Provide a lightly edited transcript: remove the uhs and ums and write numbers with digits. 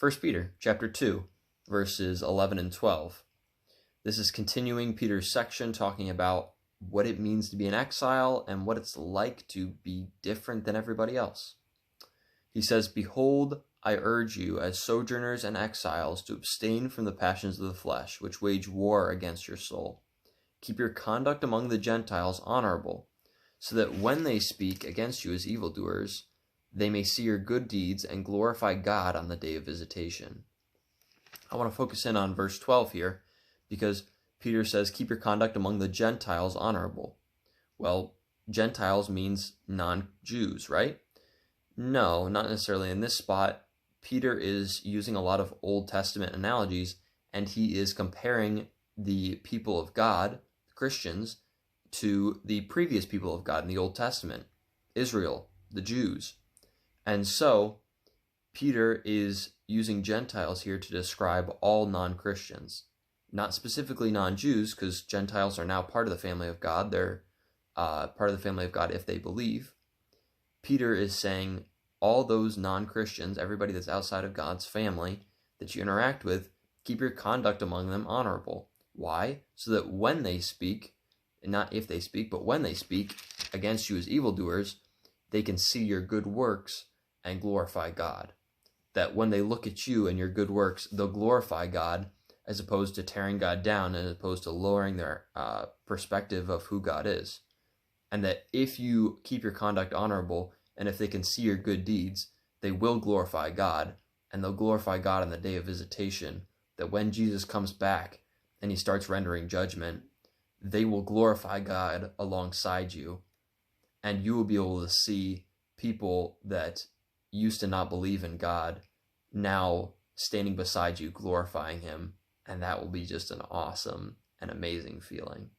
1 Peter chapter 2, verses 11 and 12. This is continuing Peter's section talking about what it means to be an exile and what it's like to be different than everybody else. He says, "Behold, I urge you as sojourners and exiles to abstain from the passions of the flesh, which wage war against your soul. Keep your conduct among the Gentiles honorable, so that when they speak against you as evildoers, they may see your good deeds and glorify God on the day of visitation." I want to focus in on verse 12 here, because Peter says, keep your conduct among the Gentiles honorable. Well, Gentiles means non-Jews, right? No, not necessarily. In this spot, Peter is using a lot of Old Testament analogies, and he is comparing the people of God, Christians, to the previous people of God in the Old Testament, Israel, the Jews. And so, Peter is using Gentiles here to describe all non-Christians. Not specifically non-Jews, because Gentiles are now part of the family of God. They're part of the family of God if they believe. Peter is saying all those non-Christians, everybody that's outside of God's family that you interact with, keep your conduct among them honorable. Why? So that when they speak, and not if they speak, but when they speak against you as evildoers, they can see your good works and glorify God. That when they look at you and your good works, they'll glorify God, as opposed to tearing God down, and as opposed to lowering their perspective of who God is. And that if you keep your conduct honorable, and if they can see your good deeds, they will glorify God, and they'll glorify God on the day of visitation, that when Jesus comes back and he starts rendering judgment, they will glorify God alongside you, and you will be able to see people that used to not believe in God now standing beside you glorifying him, and that will be just an awesome and amazing feeling.